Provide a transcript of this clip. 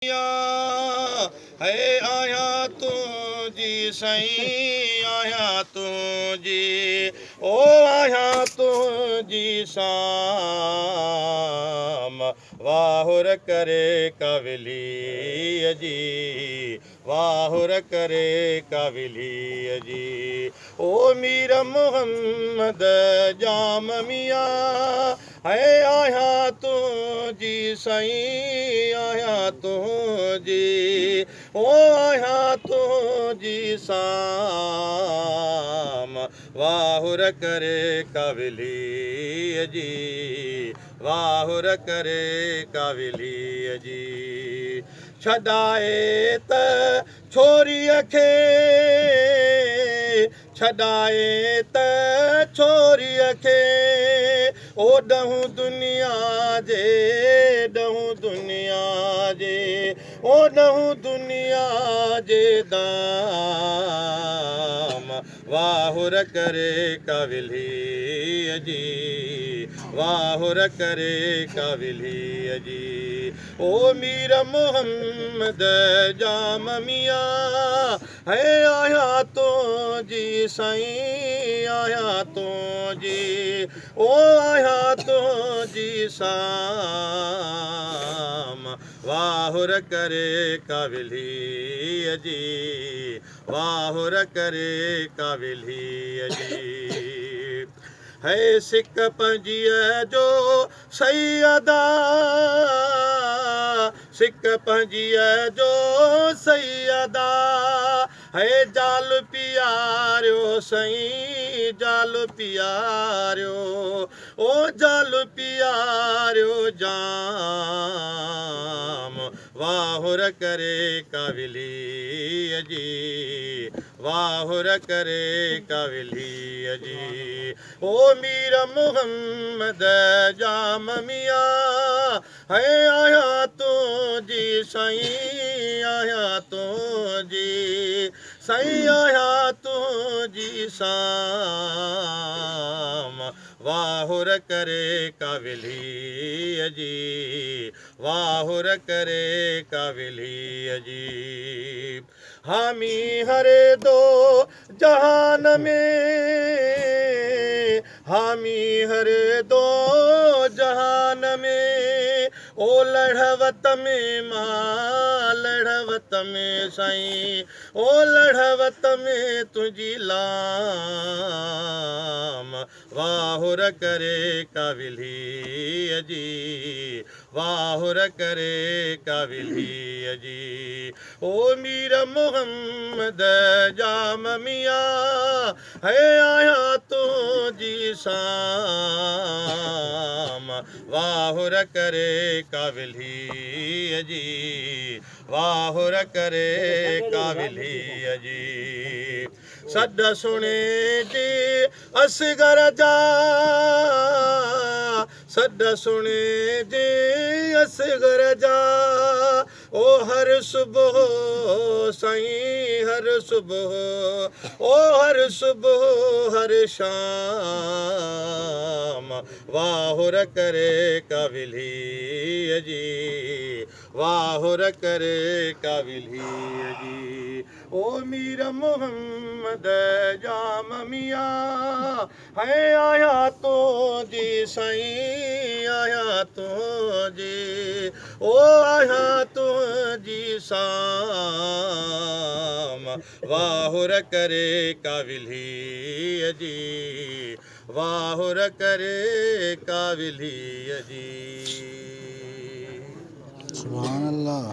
है आया तू जी साईं आया तू जी ओ आया तू जी शाम वाहुर करे कवली जी वाहुर करे कवली जी ओ मीर मोहम्मद जाम मिया है आया तू जी साईं आया तू जी ओ आया तू जी शाम वाहुर करे कवली जी वाहुर करे कवली जी छॾाए त छोरीअ खे छॾाए त छोरीअ खे ओॾहूं दुनिया जे ॾहूं दुनिया जे ओॾहूं दुनिया जे दाम वाहुर करे कवली जी वाहुर करे कवली जी ओ मीर मोहम्मद जाम मिया है आया तो जी साईं आया तो जी ओ आया तो जी शाम वाहुर करे कवली जी वाहुर करे कवली जी है सिक पंजीअ जो सैयदा सिक पंजीअ जो सैयदा है जाल पियारियो साईं जाल पियारियो ओ जाल पियारियो जाम वाहुर करे कवली जी वाहुर करे कवली जी ओ मीर मोहम्मद जाम मिया है आया तो जी साईं आया तो जी साईं आया तो जी शाम वाहुर करे कवली जी वाहुर करे कवली जी हामी हरे दो जहान में हामी हरे दो जहान में ओ लड़वत में मां लड़वत में साईं ओ लड़वत में तुझी लाम वाहुर करे कवली जी वाहुर करे कवली जी ओ मीर मोहम्मद जाम मिया है आया तो जी शाम वाहुर करे कवली जी वाहुर करे कवली जी सद सुने जी असगर जा सद सुने जी असगर जा ओ हर सुबह साईं हर सुबह ओ हर सुबह हर शाम वाहुर करे कवली जी वाहुर करे कवली जी ओ मीर मोहम्मद जाम मिया है आया तो जी साईं आया तो जी ओ आया तो जी शाम वाहुर करे कवली जी वाहुर करे कवली जी सुभान अल्लाह।